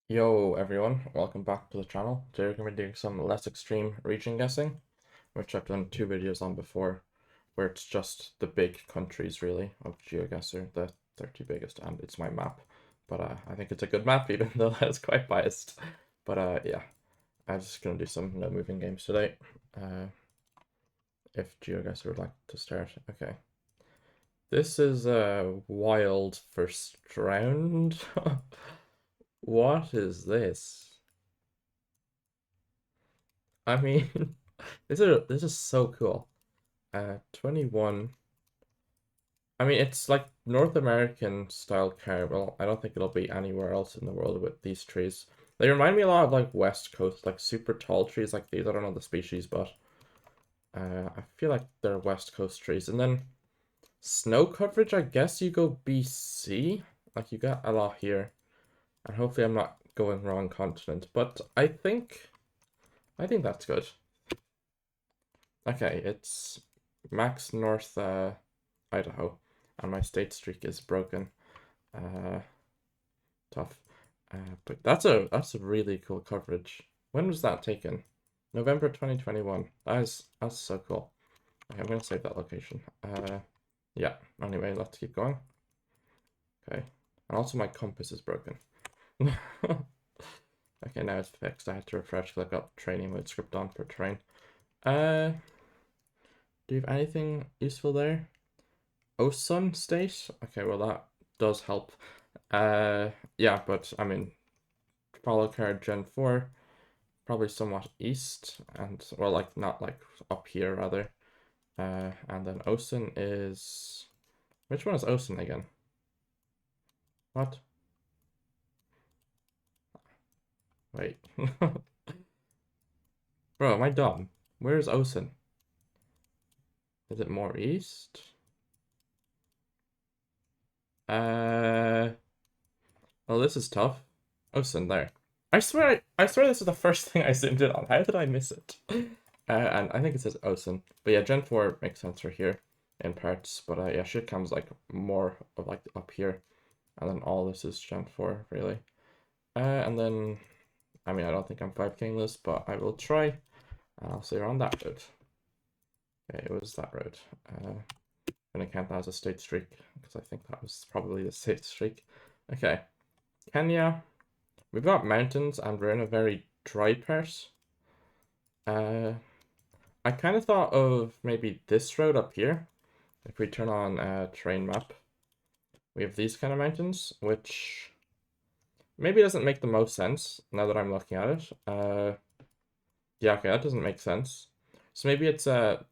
Yo everyone, welcome back to the channel. Today we're going to be doing some less extreme region guessing, which I've done 2 videos on before, where it's just the big countries really of Geoguessr, the 30 biggest, and it's my map. But I think it's a good map even though that's quite biased. But yeah, I'm just going to do some no moving games today. If Geoguessr would like to start. Okay. This is a wild first round. What is this? I mean, this is so cool. 21. I mean, it's like North American style caramel. I don't think it'll be anywhere else in the world with these trees. They remind me a lot of like West Coast, like super tall trees like these. I don't know the species, but I feel like they're West Coast trees. And then snow coverage, I guess you go BC. Like you got a lot here. And hopefully I'm not going wrong continent, but I think that's good. Okay, it's Max North Idaho, and my state streak is broken. Uh, Tough. But that's a really cool coverage. When was that taken? November 2021. That's so cool. Okay, I'm gonna save that location. Yeah. Anyway, let's keep going. Okay, and also my compass is broken. Okay, now it's fixed. I had to refresh because I've got training mode script on for terrain. Uh, do you have anything useful there? Osun state? Okay, well that does help. Uh, yeah, but I mean, follow card Gen 4, probably somewhat east, and well, like not like up here rather. And then Osun is which one is Osun again? What? Wait. Bro, am I dumb? Where's Osun? Is it more east? Uh, well, this is tough. Osun there. I swear this is the first thing I zoomed in on. How did I miss it? And I think it says Osun. But yeah, Gen 4 makes sense for here in parts. But yeah, shit comes like more of like up here. And then all this is Gen 4, really. And then, I mean, I don't think I'm 5King this, but I will try. And I'll say around that road. Okay, it was that road. Gonna count that as a state streak, because I think that was probably the state streak. Okay, Kenya. We've got mountains, and we're in a very dry part. I kind of thought of maybe this road up here. If we turn on a terrain map, we have these kind of mountains, which maybe doesn't make the most sense now that I'm looking at it. Yeah, okay, that doesn't make sense. So maybe it's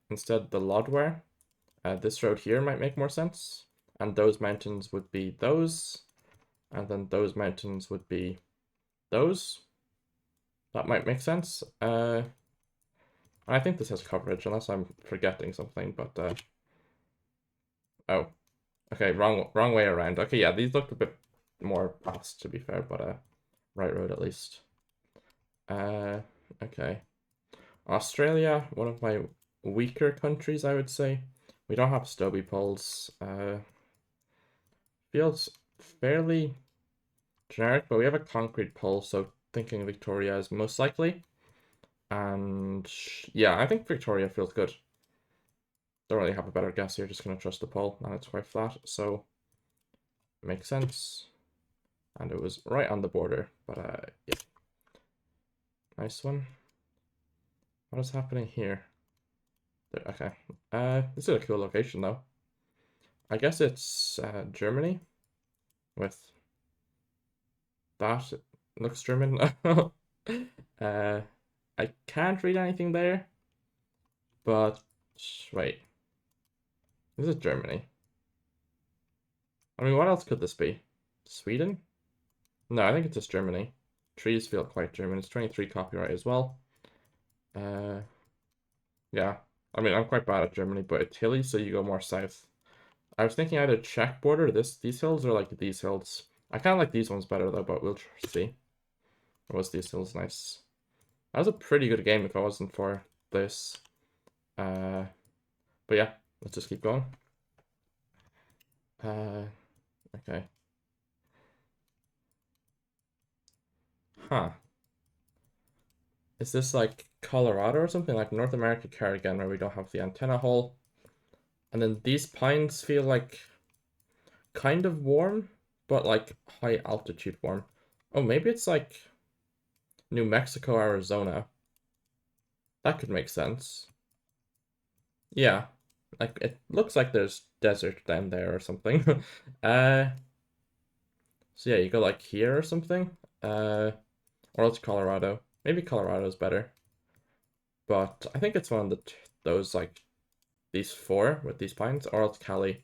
instead the Lodware. This road here might make more sense, and those mountains would be those, and then those mountains would be those. That might make sense. I think this has coverage, unless I'm forgetting something, but oh, okay, wrong way around. Okay, yeah, these look a bit more fast to be fair, but right road at least. Uh, okay. Australia, one of my weaker countries, I would say. We don't have Stobie poles. Feels fairly generic, but we have a concrete pole, so thinking Victoria is most likely. And yeah, I think Victoria feels good. Don't really have a better guess here, just gonna trust the pole, and it's quite flat, so makes sense. And it was right on the border, but yeah. Nice one. What is happening here? There, okay. This is a cool location though. I guess it's Germany with that. Looks German. uh, I can't read anything there, but wait. This is Germany. I mean, what else could this be? Sweden? No, I think it's just Germany. Trees feel quite German. It's 23 copyright as well. Uh, yeah. I mean, I'm quite bad at Germany, but it's hilly, so you go more south. I was thinking either Czech border, these hills, or like these hills. I kind of like these ones better though, but we'll see. Or was these hills nice? That was a pretty good game if I wasn't for this. Uh, but yeah, let's just keep going. Okay. Huh. Is this like Colorado or something? Like North America cardigan where we don't have the antenna hole? And then these pines feel like kind of warm, but like high altitude warm. Oh, maybe it's like New Mexico, Arizona. That could make sense. Yeah. Like it looks like there's desert down there or something. uh so yeah, you go like here or something. Or else Colorado. Maybe Colorado's better. But I think it's one of those like these four with these pines, or else Cali.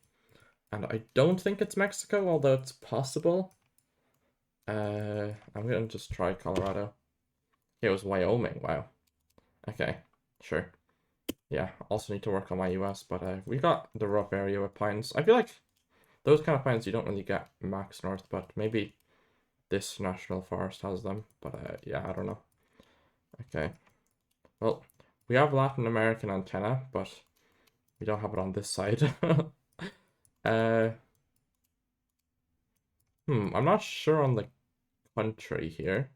And I don't think it's Mexico, although it's possible. I'm gonna just try Colorado. Yeah, it was Wyoming. Wow. Okay, sure. Yeah, also need to work on my US, but we got the rough area with pines. I feel like those kind of pines you don't really get max north, but maybe this national forest has them. But yeah, I don't know. Okay. Well, we have Latin American antenna, but we don't have it on this side. uh, I'm not sure on the country here.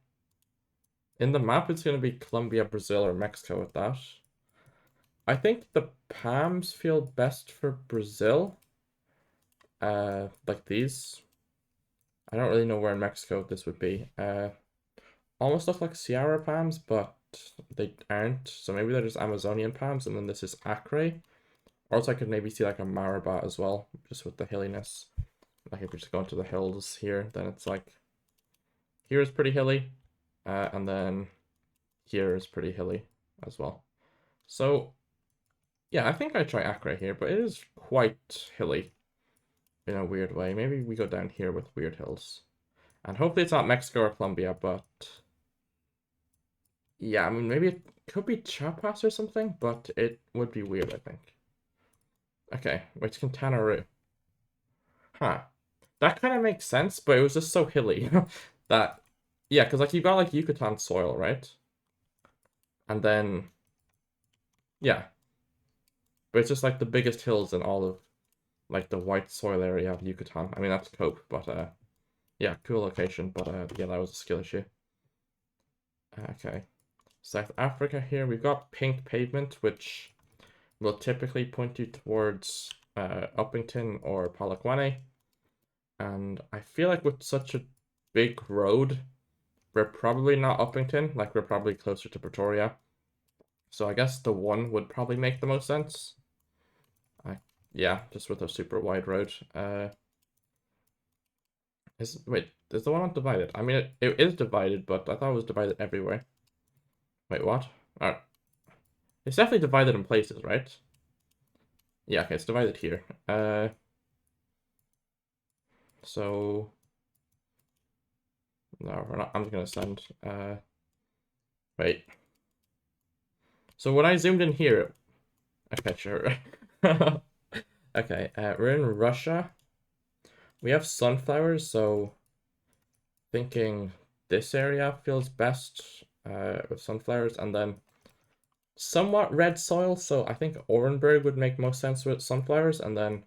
In the map, it's going to be Colombia, Brazil, or Mexico with that. I think the palms feel best for Brazil. Like these. I don't really know where in Mexico this would be. Almost look like Sierra palms, but they aren't. So maybe they're just Amazonian palms, and then this is Acre. Or else I could maybe see like a Marabot as well, just with the hilliness. Like if you just go into the hills here, then it's like here is pretty hilly, and then here is pretty hilly as well. So yeah, I think I try Acre here, but it is quite hilly in a weird way. Maybe we go down here with weird hills. And hopefully it's not Mexico or Colombia, but yeah, I mean maybe it could be Chiapas or something, but it would be weird, I think. Okay, which Quintana Roo. Huh. That kind of makes sense, but it was just so hilly that yeah, because like you got like Yucatan soil, right? And then yeah, but it's just like the biggest hills in all of like the white soil area of Yucatan. I mean that's Cope, but yeah, cool location, but yeah, that was a skill issue. Okay. South Africa here, we've got pink pavement, which will typically point you towards Uppington or Polokwane. And I feel like with such a big road, we're probably not Uppington, like we're probably closer to Pretoria. So I guess the one would probably make the most sense. Yeah, just with a super wide road. Is the one not divided? I mean, it is divided, but I thought it was divided everywhere. Wait, what? Oh, it's definitely divided in places, right? Yeah, okay, it's divided here. So no, we're not. I'm just gonna send. Wait. So when I zoomed in here, okay, sure. Okay, we're in Russia. We have sunflowers, so thinking this area feels best with sunflowers, and then somewhat red soil. So I think Orenburg would make most sense with sunflowers, and then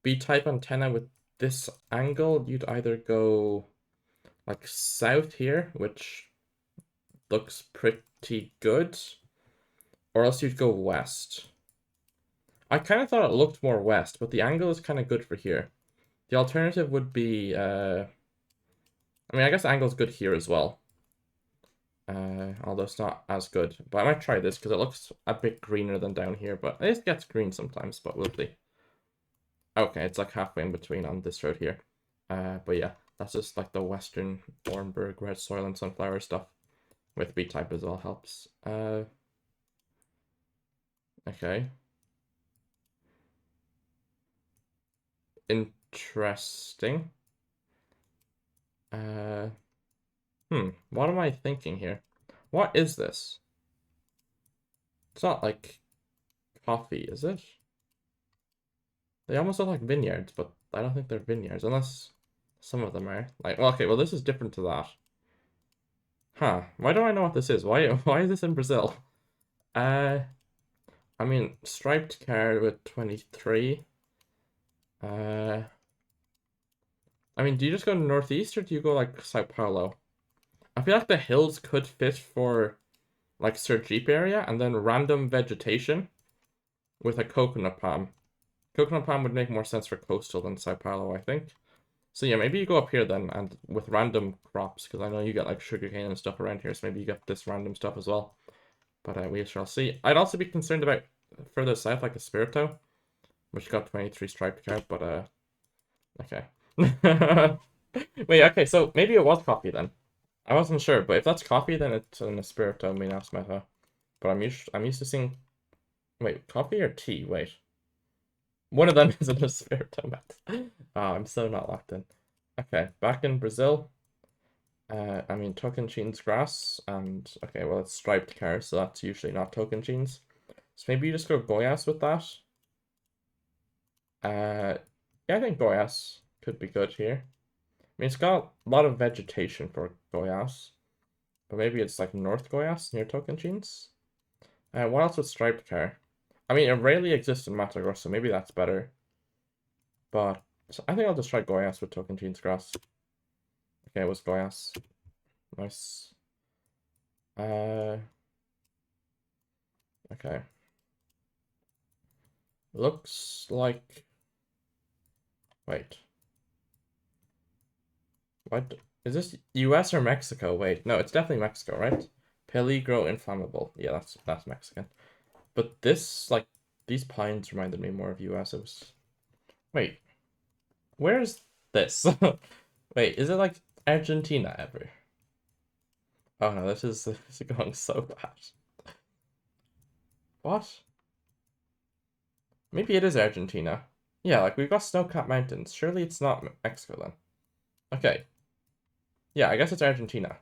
B-type antenna with this angle. You'd either go like south here, which looks pretty good, or else you'd go west. I kind of thought it looked more west, but the angle is kind of good for here. The alternative would be, I mean, I guess the angle is good here as well. Although it's not as good. But I might try this because it looks a bit greener than down here, but it gets green sometimes, but we'll see. Okay, it's like halfway in between on this road here. But yeah, that's just like the Western Orenburg red soil and sunflower stuff. With B-type as well helps. Okay. Interesting. Uh, what am I thinking here? What is this? It's not like coffee, is it? They almost look like vineyards, but I don't think they're vineyards, unless some of them are. Like, well, okay, well, this is different to that. Huh, why do I know what this is? Why is this in Brazil? Uh, I mean, striped card with 23. I mean, do you just go northeast or do you go like Sao Paulo? I feel like the hills could fit for like Sir Jeep area, and then random vegetation with a coconut palm. Coconut palm would make more sense for coastal than Sao Paulo, I think. So yeah, maybe you go up here then, and with random crops, because I know you get like sugarcane and stuff around here, so maybe you get this random stuff as well. But we shall see. I'd also be concerned about further south, like Espirito, which got 23 striped carp, but okay. Wait, okay, so maybe it was coffee then. I wasn't sure, but if that's coffee, then it's an Espirito Minas Meta. But I'm used to seeing. Wait, coffee or tea? Wait. One of them is an Espirito Meta. Oh, I'm so not locked in. Okay, back in Brazil. I mean Tocantins grass, and okay, well it's striped car, so that's usually not Tocantins. So maybe you just go Goiás with that. Yeah, I think Goiás could be good here. I mean, it's got a lot of vegetation for Goiás, but maybe it's like North Goiás near Tocantins. What else with striped car? I mean, it rarely exists in Mato Grosso, maybe that's better. But so I think I'll just try Goiás with Tocantins grass. Okay, it was Goiás. Nice. Okay. Looks like. Wait. What? Is this US or Mexico? Wait, no, it's definitely Mexico, right? Peligro inflammable. Yeah, that's Mexican. But this, like, these pines reminded me more of US. It was. Wait, where's this? Wait, is it like Argentina ever? Oh no, this is going so bad. What? Maybe it is Argentina. Yeah, like we've got snow-capped mountains. Surely it's not Mexico then. Okay. Yeah, I guess it's Argentina.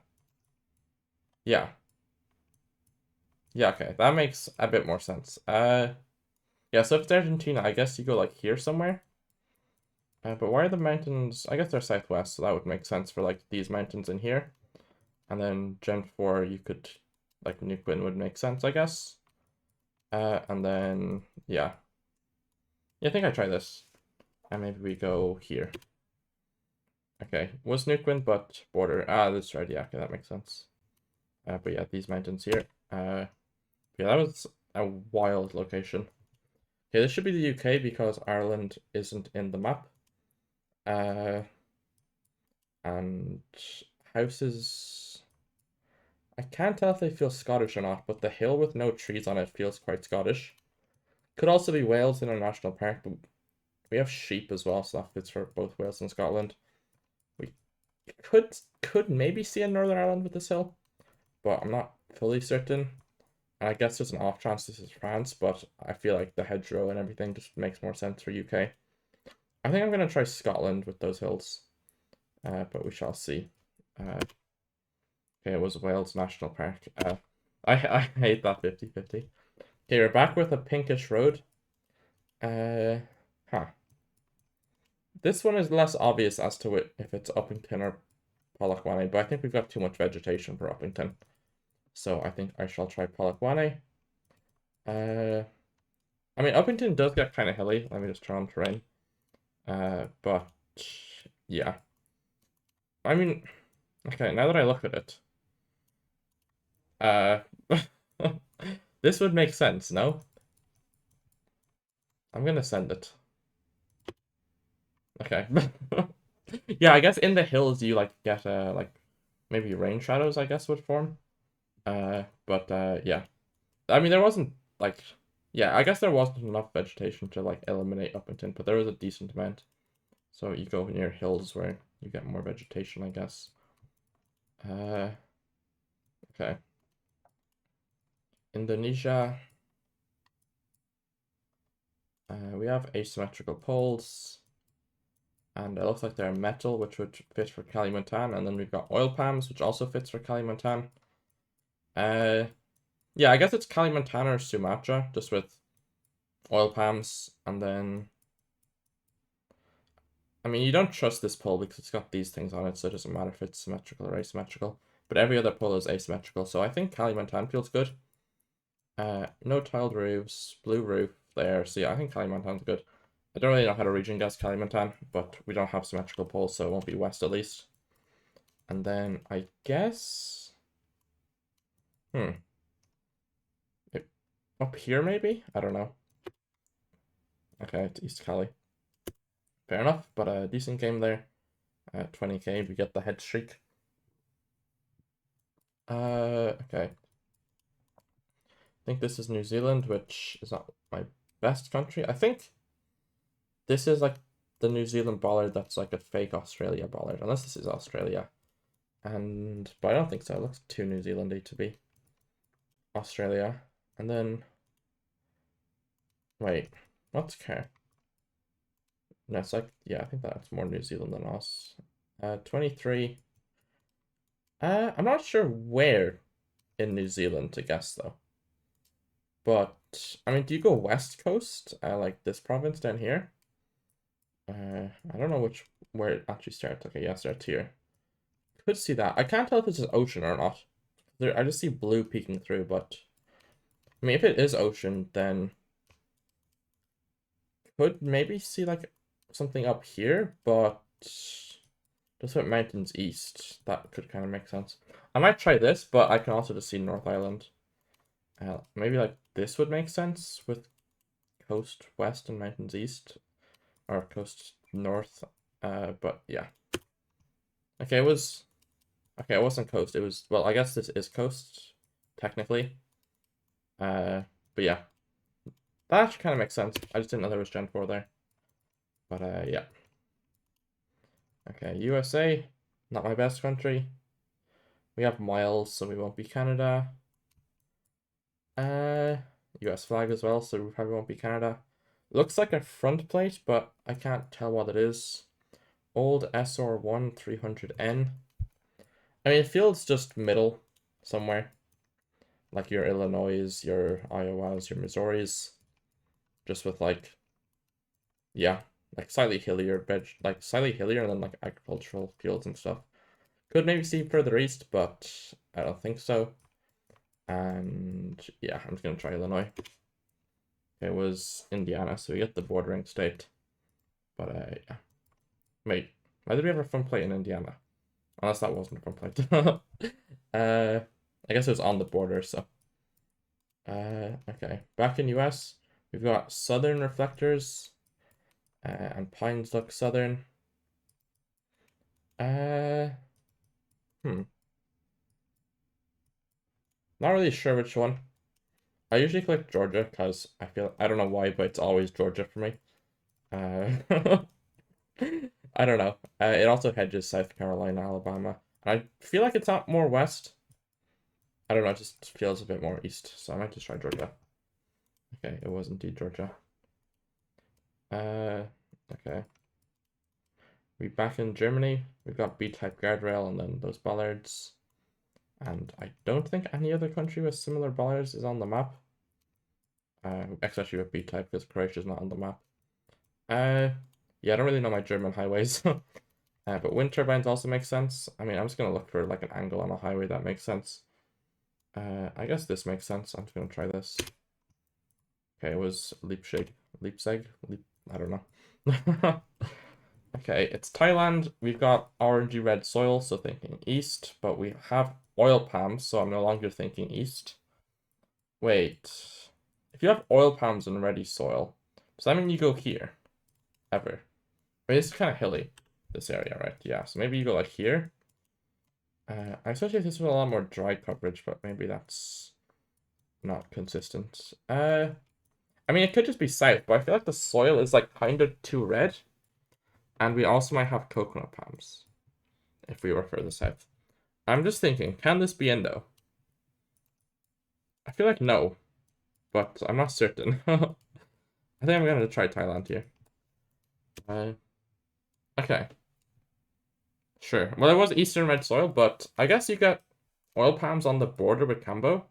Yeah. Yeah, okay. That makes a bit more sense. Yeah, so if it's Argentina, I guess you go like here somewhere. But why are the mountains? I guess they're southwest, so that would make sense for like these mountains in here. And then Gen 4, you could like Nuquin would make sense, I guess. And then yeah. Yeah, I think I try this. And maybe we go here. Okay, was Nuquin, but border. Ah, that's right. Yeah, okay, that makes sense. But yeah, these mountains here. Yeah, that was a wild location. Okay, this should be the UK because Ireland isn't in the map. And houses. I can't tell if they feel Scottish or not, but the hill with no trees on it feels quite Scottish. Could also be Wales International Park, but we have sheep as well, so that fits for both Wales and Scotland. We could maybe see in Northern Ireland with this hill, but I'm not fully certain. And I guess there's an off chance this is France, but I feel like the hedgerow and everything just makes more sense for UK. I think I'm gonna try Scotland with those hills, but we shall see. Okay, it was Wales National Park. I hate that 50-50. Okay, we're back with a pinkish road. Huh. This one is less obvious as to if it's Uppington or Polokwane, but I think we've got too much vegetation for Uppington. So I think I shall try Polokwane. I mean, Uppington does get kind of hilly. Let me just turn on terrain. But yeah. I mean, okay, now that I look at it, uh, this would make sense, no? I'm gonna send it. Okay. Yeah, I guess in the hills you like get like maybe rain shadows, I guess would form. But yeah. I mean there wasn't like yeah, I guess there wasn't enough vegetation to like eliminate Uppington, but there was a decent amount. So you go near hills where you get more vegetation, I guess. Okay. Indonesia. We have asymmetrical poles. And it looks like they're metal, which would fit for Kalimantan. And then we've got oil palms, which also fits for Kalimantan. Yeah, I guess it's Kalimantan or Sumatra, just with oil palms. And then, I mean, you don't trust this pole because it's got these things on it, so it doesn't matter if it's symmetrical or asymmetrical. But every other pole is asymmetrical, so I think Kalimantan feels good. No tiled roofs, blue roof there. So yeah, I think Kalimantan's good. I don't really know how to region guess Kalimantan, but we don't have symmetrical poles, so it won't be west at least. And then I guess, hmm, it, up here maybe? I don't know. Okay, it's East Cali. Fair enough, but a decent game there. 20k, we get the head streak. Okay. I think this is New Zealand, which is not my best country. I think this is like the New Zealand bollard that's like a fake Australia bollard, unless this is Australia. But I don't think so. It looks too New Zealandy to be Australia. And then, wait, what's care? No, it's like, yeah, I think that's more New Zealand than us. 23. I'm not sure where in New Zealand to guess though. But I mean, do you go West Coast? Like this province down here? I don't know where it actually starts. Okay, yeah, it starts here. Could see that. I can't tell if it's an ocean or not. I just see blue peeking through, but I mean, if it is ocean, then could maybe see like something up here, but just with mountains east, that could kind of make sense. I might try this, but I can also just see North Island. Maybe like this would make sense with coast west and mountains east, or coast north. But yeah. Okay, it wasn't coast. It was, well, I guess this is coast technically. But yeah, that actually kind of makes sense. I just didn't know there was Gen 4 there. But yeah. Okay, USA, not my best country. We have miles, so we won't be Canada. US flag as well, so we probably won't be Canada. Looks like a front plate, but I can't tell what it is. Old SR1 300N. I mean, it feels just middle somewhere. Like your Illinois, your Iowas, your Missouris. Just with like, yeah, like slightly hillier bed, like slightly hillier than like agricultural fields and stuff. Could maybe see further east, but I don't think so. And yeah, I'm just gonna try Illinois. It was Indiana, so we get the bordering state. But yeah. Wait, why did we have a front plate in Indiana? Unless that wasn't a front plate. I guess it was on the border, so. Okay. Back in US, we've got southern reflectors. And pines look southern. Uh, hmm. Not really sure which one. I usually click Georgia because I don't know why, but it's always Georgia for me. Uh, I don't know. It also hedges South Carolina, Alabama. I feel like it's not more west. I don't know, it just feels a bit more east, so I might just try Georgia. Okay, it was indeed Georgia. Okay. We back in Germany. We've got B-type guardrail and then those bollards. And I don't think any other country with similar bollards is on the map. Especially with B-type because Croatia's not on the map. Yeah, I don't really know my German highways. But wind turbines also make sense. I mean, I'm just gonna look for like an angle on a highway that makes sense. I guess this makes sense. I'm just gonna try this. Okay, it was Leipzig. I don't know. Okay, it's Thailand. We've got orangey red soil, so thinking east, but we have oil palms, so I'm no longer thinking east. Wait, if you have oil palms and ready soil, does that mean you go here? Ever? I mean, it's kind of hilly, this area, right? Yeah, so maybe you go like here. I associate this with a lot more dry coverage, but maybe that's not consistent. I mean, it could just be south, but I feel like the soil is like kind of too red. And we also might have coconut palms if we were further south. I'm just thinking, can this be Indo? I feel like no, but I'm not certain. I think I'm gonna try Thailand here. Okay. Sure. Well, it was eastern red soil, but I guess you get oil palms on the border with Cambo,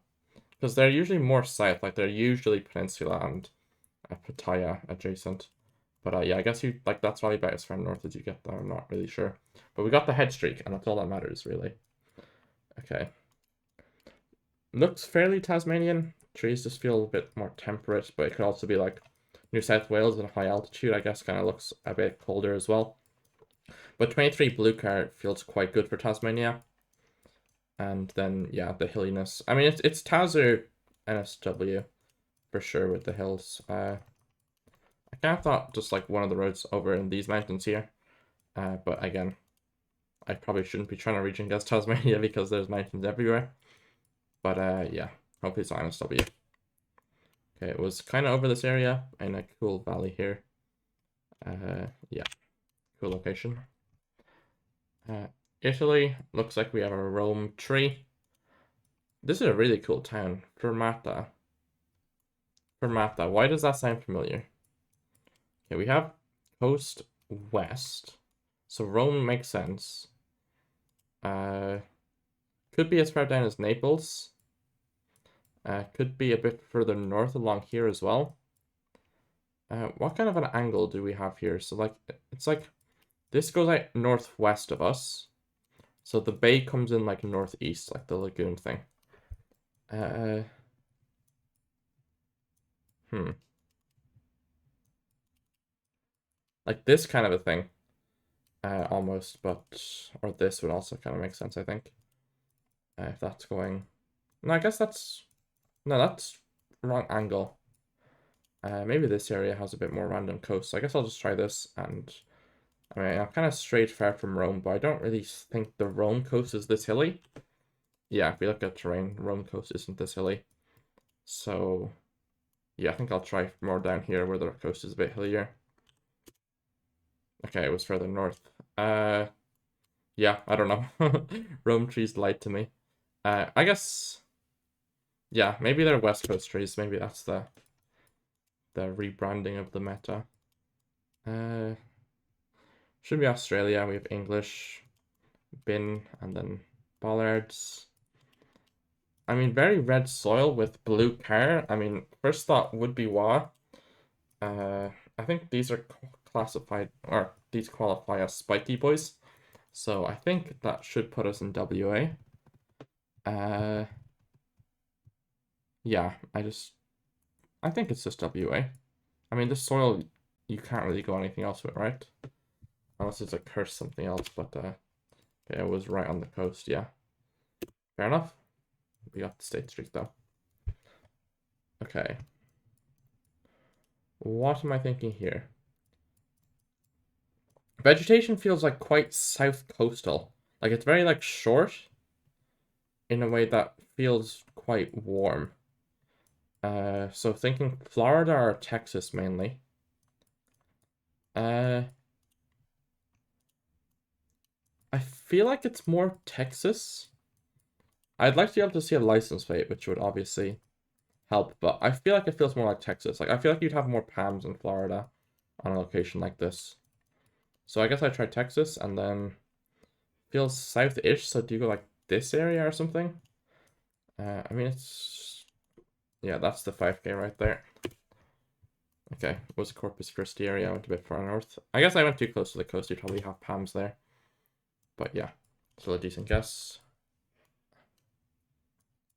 because they're usually more south, like they're usually Peninsula and Pattaya adjacent. But yeah, I guess you like that's probably about as far north as you get there. I'm not really sure. But we got the head streak, and that's all that matters, really. Okay. Looks fairly Tasmanian. Trees just feel a bit more temperate, but it could also be like New South Wales in high altitude, I guess kind of looks a bit colder as well. But 23 blue car feels quite good for Tasmania. And then, yeah, the hilliness. I mean, it's Tas or NSW for sure with the hills. I kind of thought just like one of the roads over in these mountains here. But again, I probably shouldn't be trying to region guess Tasmania because there's mountains everywhere. But yeah, hopefully it's not NSW. Okay, it was kind of over this area in a cool valley here. Yeah, cool location. Italy, looks like we have a Rome tree. This is a really cool town, Fermata. Fermata, why does that sound familiar? Okay, we have coast west, so Rome makes sense. Could be as far down as Naples. Could be a bit further north along here as well. What kind of an angle do we have here? So like, it's like, this goes like northwest of us. So the bay comes in like northeast, like the lagoon thing. Like this kind of a thing. Almost, but, or this would also kind of make sense, I think. If that's going, no, I guess that's, no, that's wrong angle. Maybe this area has a bit more random coast. So I guess I'll just try this. And I mean, I'm kind of straight far from Rome, but I don't really think the Rome coast is this hilly. Yeah, if we look at terrain, Rome coast isn't this hilly. So yeah, I think I'll try more down here where the coast is a bit hillier. Okay, it was further north. Yeah, I don't know. Rome trees lied to me. I guess, yeah, maybe they're West Coast trees. Maybe that's the rebranding of the meta. Should be Australia. We have English, bin, and then bollards. I mean, very red soil with blue car. I mean, first thought would be Wa. I think these are classified, or these qualify as spiky boys. So I think that should put us in WA. Yeah, I think it's just WA. I mean, this soil, you can't really go anything else with, right? Unless it's a curse something else, but okay, it was right on the coast, yeah. Fair enough. We got the state streak though. Okay. What am I thinking here? Vegetation feels like quite south coastal. Like it's very like short in a way that feels quite warm. So thinking Florida or Texas mainly. I feel like it's more Texas. I'd like to be able to see a license plate, which would obviously help, but I feel like it feels more like Texas. Like I feel like you'd have more palms in Florida on a location like this. So I guess I try Texas and then feels south-ish. So do you go like this area or something? I mean it's, yeah, that's the 5K right there. Okay, it was Corpus Christi area. I went a bit far north. I guess I went too close to the coast. You'd probably have palms there. But yeah, still a decent guess.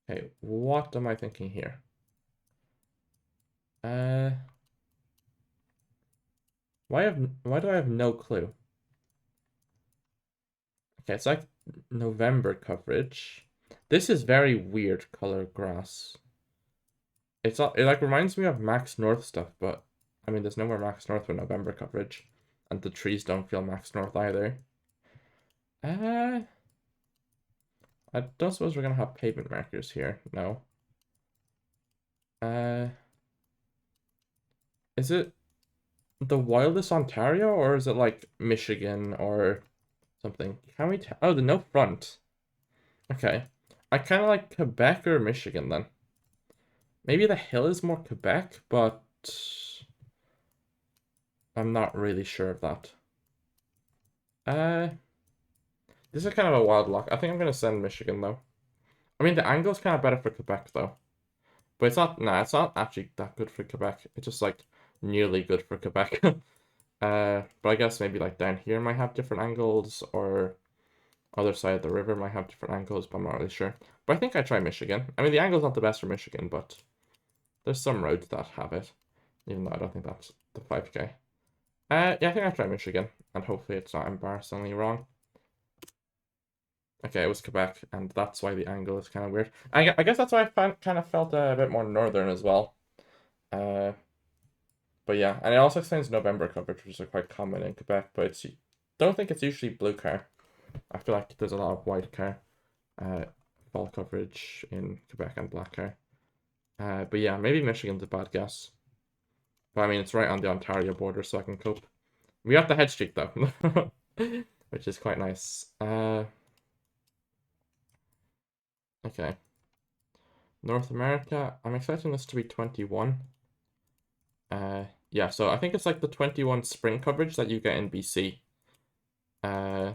Okay, what am I thinking here? Why do I have no clue? Okay, it's like November coverage. This is very weird color grass. It like reminds me of Max North stuff, but I mean there's no more Max North with November coverage. And the trees don't feel Max North either. I don't suppose we're gonna have pavement markers here. No. Is it the wildest Ontario or is it like Michigan or something? Can we tell? Oh, the no front. Okay. I kind of like Quebec or Michigan then. Maybe the hill is more Quebec, but I'm not really sure of that. Uh, this is kind of a wild lock. I think I'm gonna send Michigan though. I mean, the angle's kind of better for Quebec though, but it's not. Nah, it's not actually that good for Quebec. It's just like nearly good for Quebec. But I guess maybe like down here might have different angles, or other side of the river might have different angles, but I'm not really sure. But I think I try Michigan. I mean, the angle's not the best for Michigan, but there's some roads that have it, even though I don't think that's the 5K. Yeah, I think I'll try Michigan, and hopefully it's not embarrassingly wrong. Okay, it was Quebec, and that's why the angle is kind of weird. I guess that's why I kind of felt a bit more northern as well. Uh, but yeah, and it also explains November coverage, which is quite common in Quebec, but it's don't think it's usually blue car. I feel like there's a lot of white car fall coverage in Quebec and black car. But yeah, maybe Michigan's a bad guess. But I mean, it's right on the Ontario border, so I can cope. We got the head streak though, which is quite nice. Okay. North America, I'm expecting this to be 21. Yeah, so I think it's like the 21 spring coverage that you get in BC. Uh,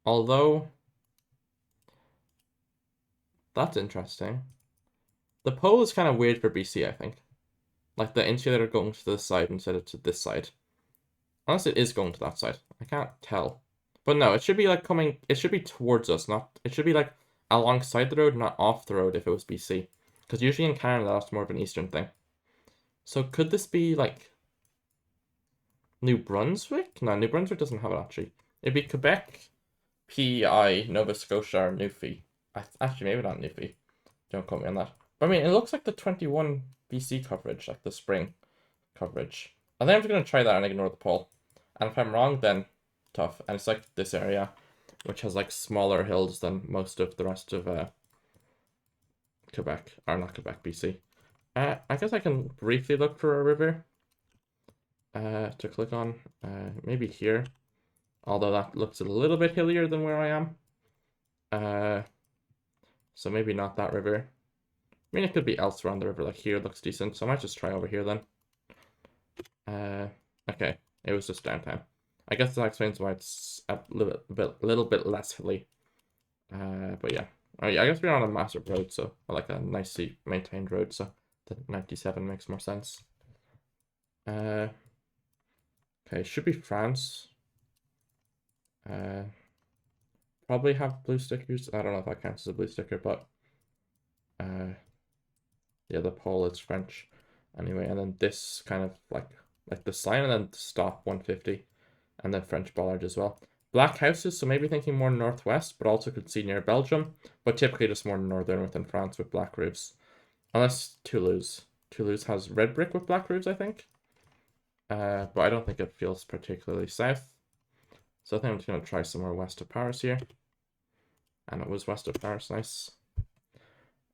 Although, that's interesting. The pole is kind of weird for BC, I think. Like the insulator going to this side instead of to this side. Unless it is going to that side. I can't tell. But no, it should be like coming, it should be towards us, not, it should be like alongside the road, not off the road if it was BC. Because usually in Canada, that's more of an eastern thing. So could this be like New Brunswick? No, New Brunswick doesn't have it actually. It'd be Quebec, PEI, Nova Scotia, or Newfie. Actually, maybe not Newfie. Don't quote me on that. But I mean, it looks like the 21 BC coverage, like the spring coverage. I think I'm just going to try that and ignore the poll. And if I'm wrong, then tough. And it's like this area, which has like smaller hills than most of the rest of Quebec, or not Quebec, BC. I guess I can briefly look for a river to click on. Maybe here, although that looks a little bit hillier than where I am. So maybe not that river. I mean, it could be elsewhere on the river, like here looks decent, so I might just try over here then. Okay, it was just downtown. I guess that explains why it's a little bit less hilly. But yeah. Oh yeah, I guess we're on a massive road, so like a nicely maintained road, so the 97 makes more sense. Okay, should be France. Probably have blue stickers. I don't know if that counts as a blue sticker, but yeah, the pole is French. Anyway, and then this kind of like the sign and then stop 150, and then French bollard as well. Black houses, so maybe thinking more northwest, but also could see near Belgium, but typically just more northern within France with black roofs. Unless Toulouse. Toulouse has red brick with black roofs, I think. But I don't think it feels particularly south. So I think I'm just going to try somewhere west of Paris here. And it was west of Paris, nice.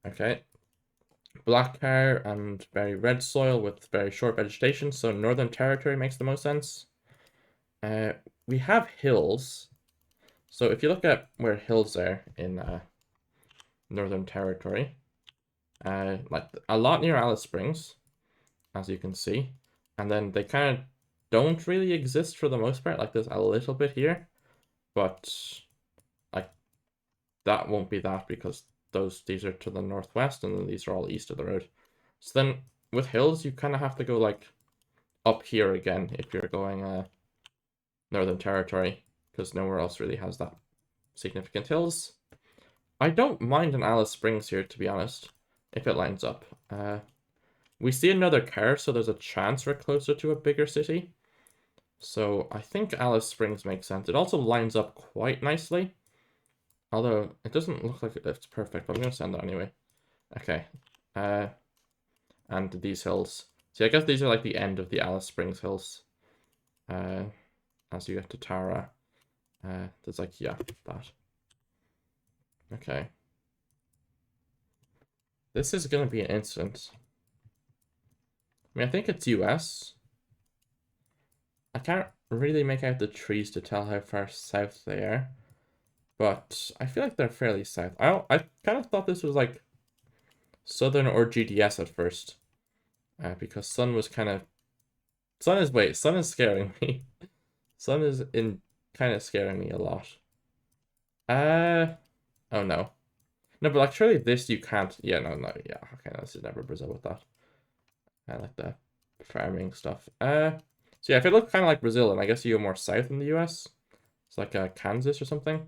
Okay. Black car and very red soil with very short vegetation, so Northern Territory makes the most sense. We have hills. So if you look at where hills are in Northern Territory, like a lot near Alice Springs, as you can see, and then they kind of don't really exist for the most part. Like there's a little bit here, but like that won't be that because these are to the northwest and then these are all east of the road. So then with hills, you kind of have to go like up here again if you're going Northern Territory, because nowhere else really has that significant hills. I don't mind an Alice Springs here, to be honest, if it lines up. We see another car, so there's a chance we're closer to a bigger city. So I think Alice Springs makes sense. It also lines up quite nicely. Although it doesn't look like it's perfect, but I'm going to send it anyway. Okay. And these hills. See, I guess these are like the end of the Alice Springs hills. As you get to Tara. There's like, yeah, that. Okay. This is going to be an incident. I mean, I think it's US. I can't really make out the trees to tell how far south they are. But I feel like they're fairly south. I kind of thought this was like Southern or GDS at first. Because Sun was kind of... Sun is scaring me. Sun is kind of scaring me a lot. Oh no. No, but like surely this you can't. Yeah, no, yeah. Okay, this is never Brazil with that. I like the farming stuff. So yeah, if it looked kind of like Brazil, then I guess you go more south in the US. It's like Kansas or something.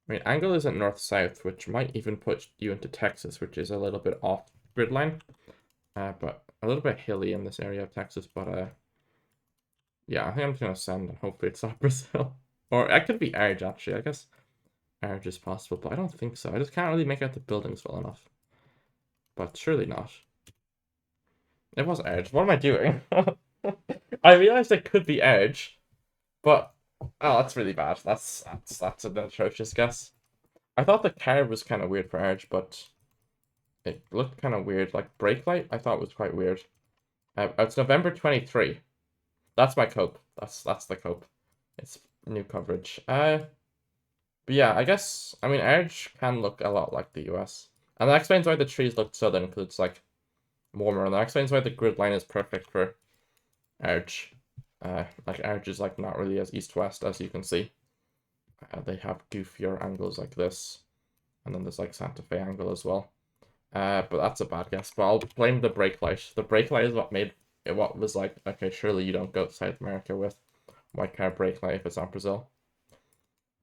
I mean, angle isn't north-south, which might even put you into Texas, which is a little bit off grid line. But a little bit hilly in this area of Texas. But yeah, I think I'm just gonna send and hopefully it's not Brazil. Or it could be Arge actually. I guess Arge is possible, but I don't think so. I just can't really make out the buildings well enough. But surely not. It was Arge. What am I doing? I realized it could be Arge, but oh, that's really bad. That's an atrocious guess. I thought the car was kind of weird for Arge, but it looked kind of weird. Like brake light, I thought was quite weird. It's November 23. That's my cope. That's the cope. It's new coverage. But yeah, I guess I mean Arge can look a lot like the US, and that explains why the trees look southern because it's like warmer, and that explains why the grid line is perfect for Arge. Like Arge is like not really as east-west as you can see. They have goofier angles like this, and then there's like Santa Fe angle as well. But that's a bad guess. But I'll blame the brake light. The brake light is what made it what was like, okay, surely you don't go to South America with white car brake light if it's not Brazil.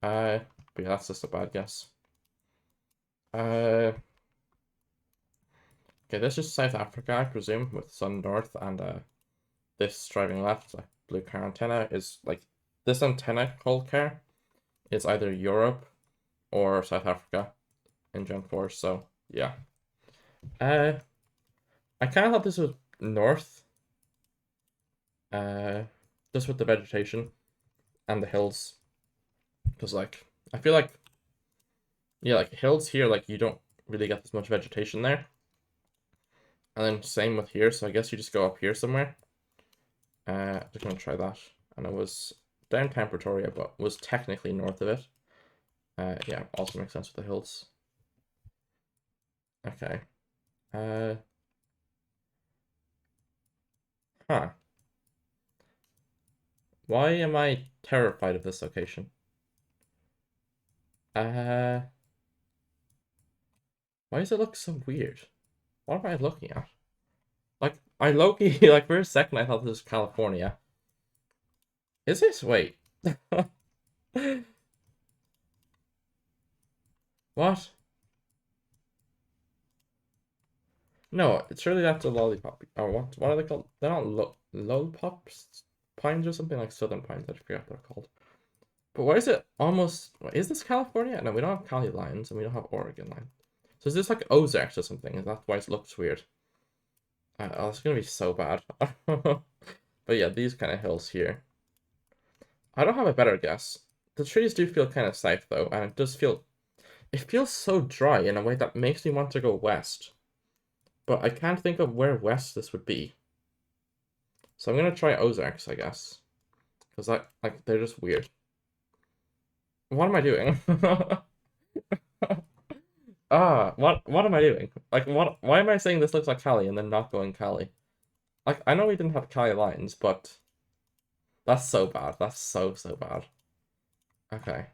But yeah, that's just a bad guess. Okay, this is South Africa, I presume, with sun north, and this driving left, like blue car antenna, is like this antenna called car is either Europe or South Africa in Gen 4, so yeah. I kind of thought this was north, just with the vegetation and the hills, because like I feel like yeah, like hills here, like you don't really get this much vegetation there, and then same with here. So I guess you just go up here somewhere. Just gonna try that, and it was downtown Pretoria, but was technically north of it. Yeah, also makes sense with the hills. Okay. Huh. Why am I terrified of this location? Why does it look so weird? What am I looking at? Like, I low-key, like, for a second I thought this was California. Is this? Wait. What? No, surely that's a lollipop. Or what are they called? They're not lollipops? Pines or something like southern pines, I forget what they're called. But why is it almost... Is this California? No, we don't have Cali lines, and we don't have Oregon line. So is this like Ozarks or something? Is that why it looks weird? Oh, it's gonna be so bad. But yeah, these kind of hills here. I don't have a better guess. The trees do feel kind of safe though, and it does feel... It feels so dry in a way that makes me want to go west. But I can't think of where west this would be. So I'm gonna try Ozarks, I guess. Because like they're just weird. What am I doing? What am I doing? Like why am I saying this looks like Cali and then not going Cali? Like I know we didn't have Cali lines, but that's so bad. That's so bad. Okay.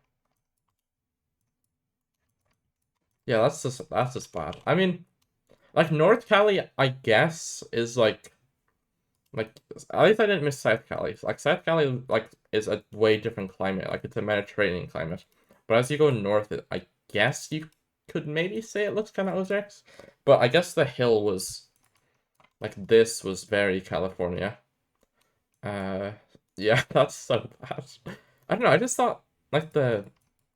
Yeah, that's just bad. I mean, like North Cali, I guess, is like at least I didn't miss South Cali. Like South Cali like is a way different climate. Like it's a Mediterranean climate. But as you go north, I guess you could maybe say it looks kind of Ozarks. But I guess the hill was like this was very California. Uh yeah, that's so bad. I don't know, I just thought like the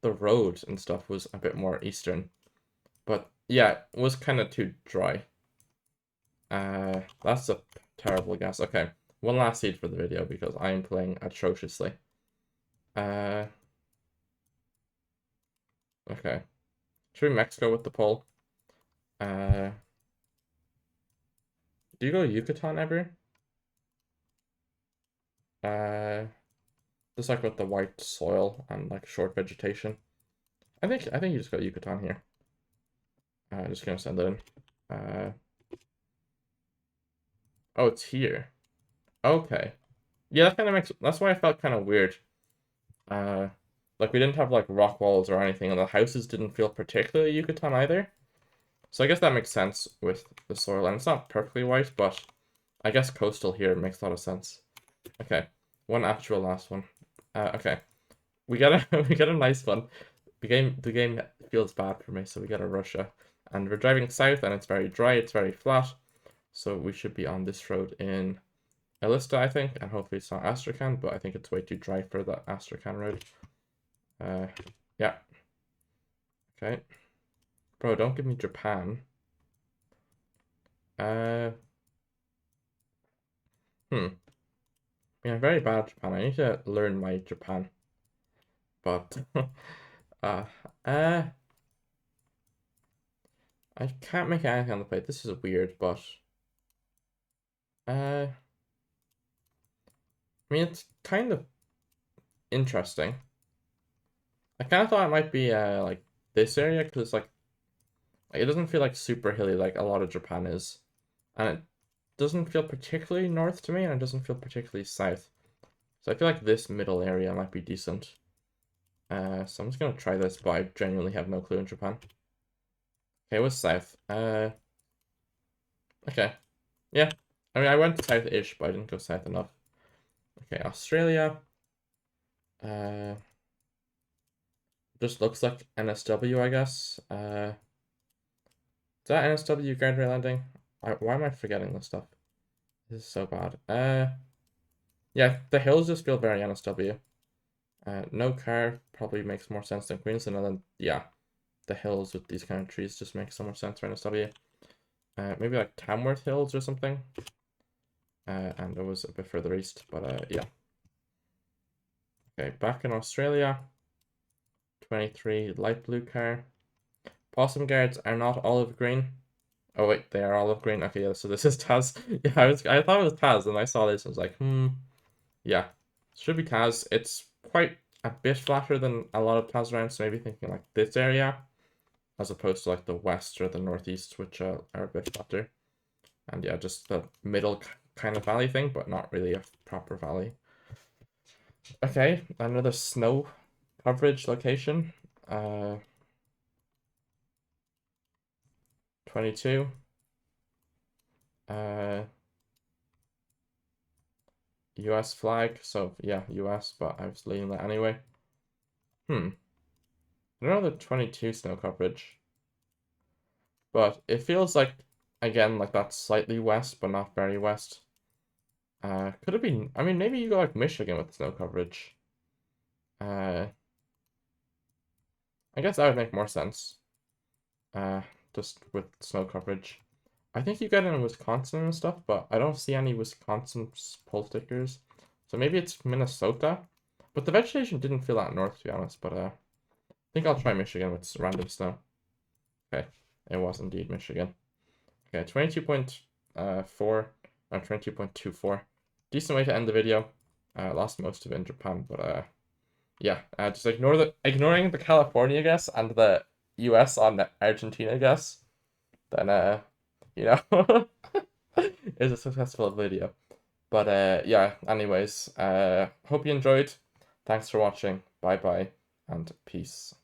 road and stuff was a bit more eastern. But yeah, it was kind of too dry. That's a terrible guess. Okay, one last seed for the video because I am playing atrociously. Uh, okay. Should we Mexico with the poll? Do you go Yucatan ever? Uh, just like with the white soil and like short vegetation. I think you just got Yucatan here. Just gonna send it in. Oh, it's here. Okay. Yeah, that kind of makes. That's why I felt kind of weird. Uh, like we didn't have like rock walls or anything, and the houses didn't feel particularly Yucatan either. So I guess that makes sense with the soil, and it's not perfectly white, but I guess coastal here makes a lot of sense. Okay, one actual last one. Okay, we got a we got a nice one. The game feels bad for me, so we got a Russia, and we're driving south, and it's very dry, it's very flat. So we should be on this road in Elista, I think, and hopefully it's not Astrakhan, but I think it's way too dry for the Astrakhan road. Yeah. Okay. Bro, don't give me Japan. Hmm. I mean, I'm very bad at Japan. I need to learn my Japan. But uh uh I can't make anything on the plate. This is weird, but I mean it's kind of interesting. I kind of thought it might be like this area because like it doesn't feel like super hilly like a lot of Japan is. And it doesn't feel particularly north to me, and it doesn't feel particularly south. So I feel like this middle area might be decent. So I'm just gonna try this, but I genuinely have no clue in Japan. Okay, what's south? Okay. Yeah. I mean, I went south-ish, but I didn't go south enough. Okay, Australia. Uh, just looks like NSW, I guess. Is that NSW guardrail landing? Why am I forgetting this stuff? This is so bad. Yeah, the hills just feel very NSW. No car probably makes more sense than Queensland, and then yeah, the hills with these kind of trees just make so much sense for NSW. Maybe like Tamworth Hills or something. And it was a bit further east, but yeah. Okay, back in Australia. 23 light blue car. Possum guards are not olive green. Oh wait, they are olive green. Okay, yeah, so this is Taz. Yeah, I thought it was Taz, and I saw this and was like, yeah, should be Taz. It's quite a bit flatter than a lot of Taz rounds, so maybe thinking like this area, as opposed to like the west or the northeast, which are a bit flatter. And yeah, just the middle kind of valley thing, but not really a proper valley. Okay, another snow coverage location. 22. US flag, so yeah, US, but I was leaving that anyway. I don't know the 22 snow coverage, but it feels like, again, like that's slightly west, but not very west. Could have been, I mean, maybe you go like Michigan with snow coverage. I guess that would make more sense. Just with snow coverage. I think you get it in Wisconsin and stuff, but I don't see any Wisconsin poll stickers. So maybe it's Minnesota. But the vegetation didn't feel that north, to be honest. But I think I'll try Michigan with random snow. Okay, it was indeed Michigan. Okay, 22.4 or 22.24. Decent way to end the video. Lost most of it in Japan, but yeah, just ignoring the California guess and the US on Argentina guess. Then you know, is a successful video. But yeah, anyways, hope you enjoyed. Thanks for watching. Bye bye and peace.